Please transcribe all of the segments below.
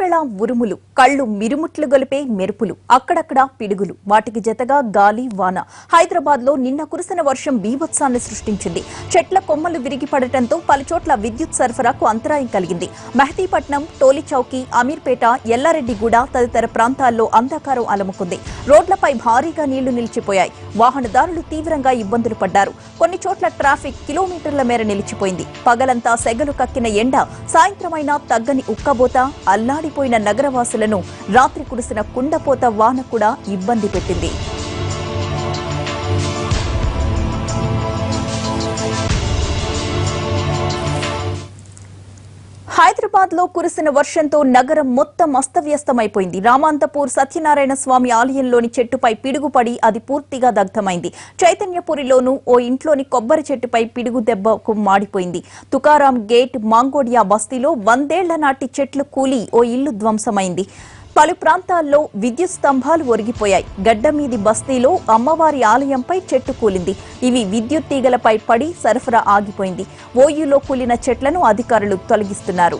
ఉరుముల ఉరుములు, కళ్ళు మిరుముట్లు గొలిపే మెరుపులు, అక్కడక్కడ పిడుగులు, వాటికి జతగా గాలి వాన. హైదరాబాద్ లో నిన్న కురిసిన వర్షం బీభత్సాన్ని సృష్టించింది. చెట్ల కొమ్మలు విరిగి పడటంతో పలుచోట్ల విద్యుత్ సరఫరాకు అంతరాయం కలిగింది. మెహదీపట్నం, టోలీచౌకీ, అమీర్పేట, ఎల్లారెడ్డిగూడ తదితర ప్రాంతాల్లో అంధకారం అలముకుంది. రోడ్లపై భారీగా నీళ్లు నిలిచిపోయాయి. వాహనదారులు తీవ్రంగా ఇబ్బందులు పడ్డారు. కొన్ని చోట్ల ట్రాఫిక్ కిలోమీటర్ల మేర నిలిచిపోయింది. పగలంతా సెగలు కక్కిన ఎండ సాయంత్రమైనా తగ్గని ఉక్కబోత అల్లాడిపోయిన నగరవాసులను రాత్రి కురిసిన కుండపోత వాన కూడా ఇబ్బంది పెట్టింది. హైదరాబాద్ లో కురిసిన వర్షంతో నగరం మొత్తం అస్తవ్యస్తమైపోయింది. రామాంతపూర్ సత్యనారాయణ స్వామి ఆలయంలోని చెట్టుపై పిడుగుపడి అది పూర్తిగా దగ్ధమైంది. చైతన్యపురిలోనూ ఓ ఇంట్లోని కొబ్బరి చెట్టుపై పిడుగు దెబ్బకు మాడిపోయింది. తుకారాం గేట్, మాంగోడియా బస్తీలో 100 ఏళ్ల నాటి చెట్లు కూలి ఓ ఇల్లు ధ్వంసమైంది. పలు ప్రాంతాల్లో విద్యుత్ స్తంభాలు ఒరిగిపోయాయి. గడ్డమీది బస్తీలో అమ్మవారి ఆలయంపై చెట్టు కూలింది. ఇవి విద్యుత్ తీగలపై పడి సరఫరా ఆగిపోయింది. ఓయూలో కూలిన చెట్లను అధికారులు తొలగిస్తున్నారు.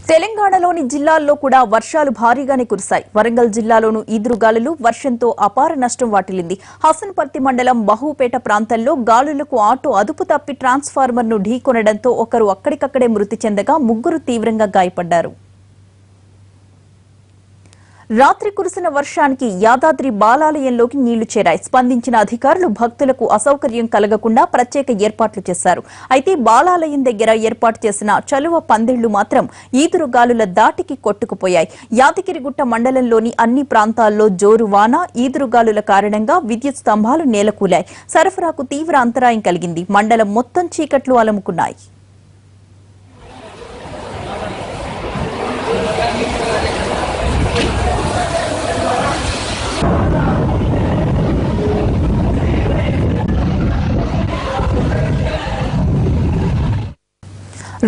తెలంగాణలోని జిల్లాల్లో కూడా వర్షాలు భారీగానే కురిశాయి. వరంగల్ జిల్లాలోనూ ఈదురుగాలులు, వర్షంతో అపార నష్టం వాటిల్లింది. హసన్పర్తి మండలం బహుపేట ప్రాంతంలో గాలులకు ఆటో అదుపు తప్పి ట్రాన్స్ఫార్మర్ను ఢీకొనడంతో ఒకరు అక్కడికక్కడే మృతి చెందగా 3 తీవ్రంగా గాయపడ్డారు. రాత్రి కురిసిన వర్షానికి యాదాద్రి బాలాలయంలోకి నీళ్లు చేరాయి. స్పందించిన అధికారులు భక్తులకు అసౌకర్యం కలగకుండా ప్రత్యేక ఏర్పాట్లు చేశారు. అయితే బాలాలయం దగ్గర ఏర్పాటు చేసిన చలువ పందిళ్లు మాత్రం ఈదురుగాలుల దాటికి కొట్టుకుపోయాయి. యాదగిరిగుట్ట మండలంలోని అన్ని ప్రాంతాల్లో జోరు వాన, ఈదురుగాలుల కారణంగా విద్యుత్ స్తంభాలు నేలకూలాయి. సరఫరాకు తీవ్ర అంతరాయం కలిగింది. మండలం మొత్తం చీకట్లు అలముకున్నాయి.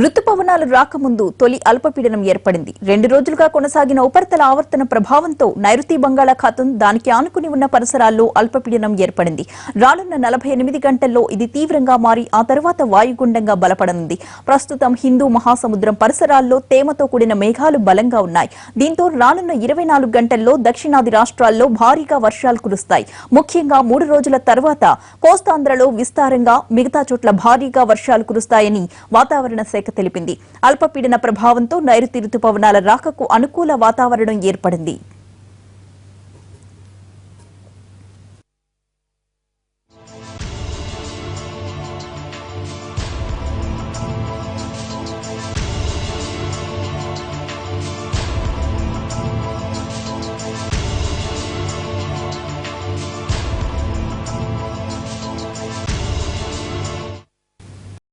రుతుపవనాలు రాకముందు తొలి అల్పపీడనం ఏర్పడింది. 2 రోజులుగా కొనసాగిన ఉపరితల ఆవర్తన ప్రభావంతో నైరుతి బంగాళాఖాతం, దానికి ఆనుకుని ఉన్న పరిసరాల్లో అల్పపీడనం ఏర్పడింది. రానున్న 48 గంటల్లో ఇది తీవ్రంగా మారి ఆ తర్వాత వాయుగుండంగా బలపడనుంది. ప్రస్తుతం హిందూ మహాసముద్రం పరిసరాల్లో తేమతో కూడిన మేఘాలు బలంగా ఉన్నాయి. దీంతో రానున్న 24 గంటల్లో దక్షిణాది రాష్ట్రాల్లో భారీగా వర్షాలు కురుస్తాయి. ముఖ్యంగా 3 రోజుల తర్వాత కోస్తాంధ్రలో విస్తారంగా, మిగతా చోట్ల భారీగా వర్షాలు కురుస్తాయని వాతావరణ శాఖ తెలిపింది. అల్పపీడన ప్రభావంతో నైరుతి రుతుపవనాల రాకకు అనుకూల వాతావరణం ఏర్పడింది.